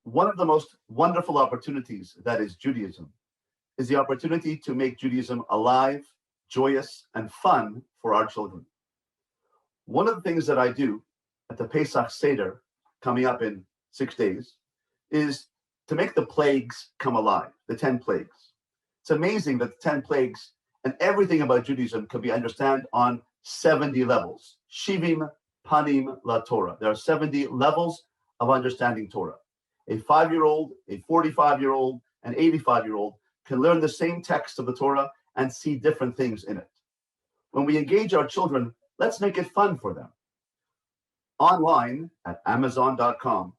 One of the most wonderful opportunities that is Judaism is the opportunity to make Judaism alive, joyous, and fun for our children. One of the things that I do at the Pesach Seder, coming up in 6 days, is to make the plagues come alive, the 10 plagues. It's amazing that the 10 plagues and everything about Judaism can be understood on 70 levels. Shivim Panim La Torah. There are 70 levels of understanding Torah. A 5-year-old, a 45-year-old, an 85-year-old can learn the same text of the Torah and see different things in it. When we engage our children, let's make it fun for them. Online at Amazon.com,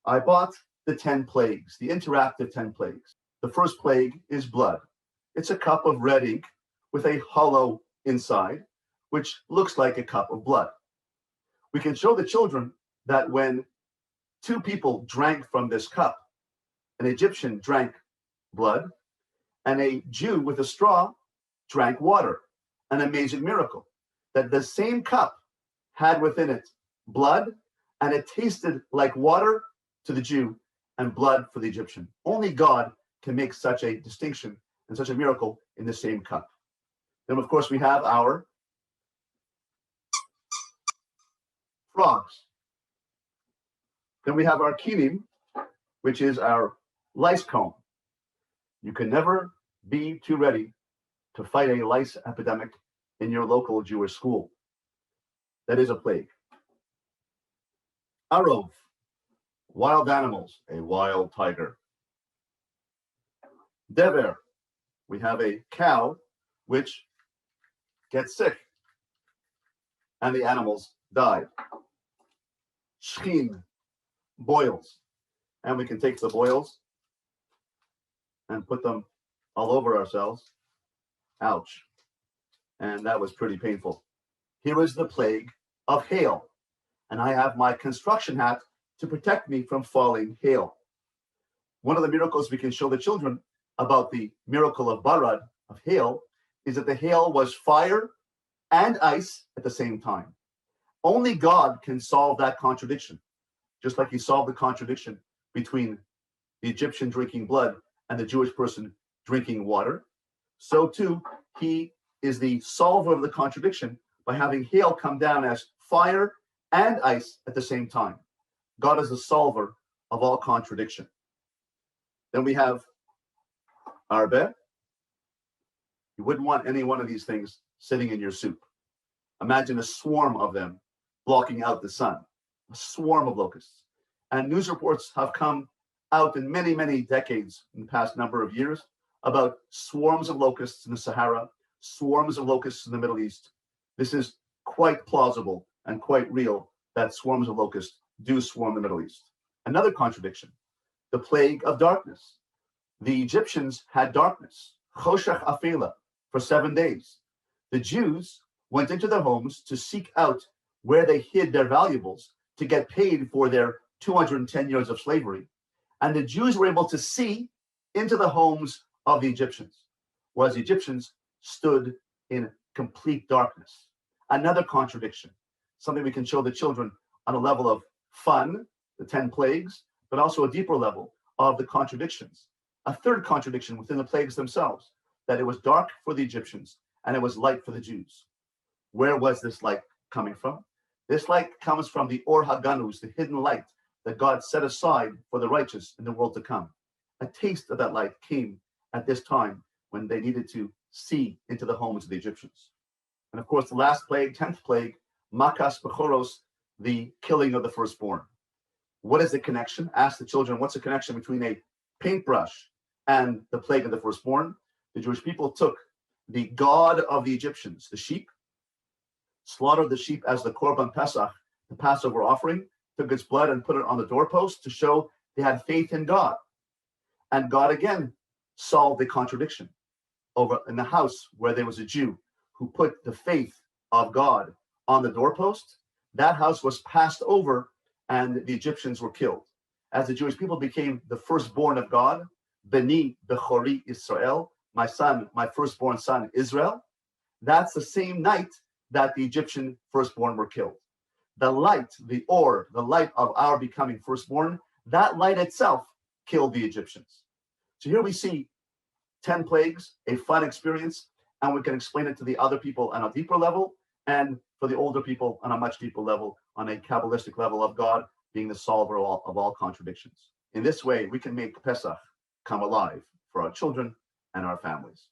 I bought the 10 plagues, the interactive 10 plagues. The first plague is blood. It's a cup of red ink with a hollow inside, which looks like a cup of blood. We can show the children that when 2 people drank from this cup, an Egyptian drank blood, and a Jew with a straw drank water. An amazing miracle that the same cup had within it blood, and it tasted like water to the Jew and blood for the Egyptian. Only God can make such a distinction and such a miracle in the same cup. Then, of course, we have our frogs. Then we have our kinim, which is our lice comb. You can never be too ready to fight a lice epidemic in your local Jewish school. That is a plague. Arov, wild animals, a wild tiger. Dever, we have a cow which gets sick and the animals died. Shchin, boils, and we can take the boils and put them all over ourselves. Ouch. And that was pretty painful. Here is the plague of hail, and I have my construction hat to protect me from falling hail. One of the miracles we can show the children about the miracle of Barad, of hail, is that the hail was fire and ice at the same time. Only God can solve that contradiction, just like he solved the contradiction between the Egyptian drinking blood and the Jewish person drinking water. So too, he is the solver of the contradiction by having hail come down as fire and ice at the same time. God is the solver of all contradiction. Then we have arbe. You wouldn't want any one of these things sitting in your soup. Imagine a swarm of them blocking out the sun, a swarm of locusts. And news reports have come out in many, many decades in the past number of years about swarms of locusts in the Sahara, swarms of locusts in the Middle East. This is quite plausible and quite real that swarms of locusts do swarm the Middle East. Another contradiction, the plague of darkness. The Egyptians had darkness, choshech afela, for 7 days. The Jews went into their homes to seek out where they hid their valuables to get paid for their 210 years of slavery. And the Jews were able to see into the homes of the Egyptians, whereas the Egyptians stood in complete darkness. Another contradiction, something we can show the children on a level of fun, the 10 plagues, but also a deeper level of the contradictions. A third contradiction within the plagues themselves, that it was dark for the Egyptians and it was light for the Jews. Where was this light coming from? This light comes from the Or HaGanuz, the hidden light that God set aside for the righteous in the world to come. A taste of that light came at this time when they needed to see into the homes of the Egyptians. And of course, the last plague, 10th plague, Makas Bechoros, the killing of the firstborn. What is the connection? Ask the children, what's the connection between a paintbrush and the plague of the firstborn? The Jewish people took the god of the Egyptians, the sheep, slaughtered the sheep as the Korban Pesach, the Passover offering, took its blood and put it on the doorpost to show they had faith in God. And God again solved the contradiction. Over in the house where there was a Jew who put the faith of God on the doorpost, that house was passed over and the Egyptians were killed. As the Jewish people became the firstborn of God, Beni Bechori Israel, my son, my firstborn son, Israel, that's the same night that the Egyptian firstborn were killed. The light, the or, the light of our becoming firstborn, that light itself killed the Egyptians. So here we see 10 plagues, a fun experience, and we can explain it to the other people on a deeper level, and for the older people on a much deeper level, on a Kabbalistic level of God being the solver of all contradictions. In this way, we can make Pesach come alive for our children and our families.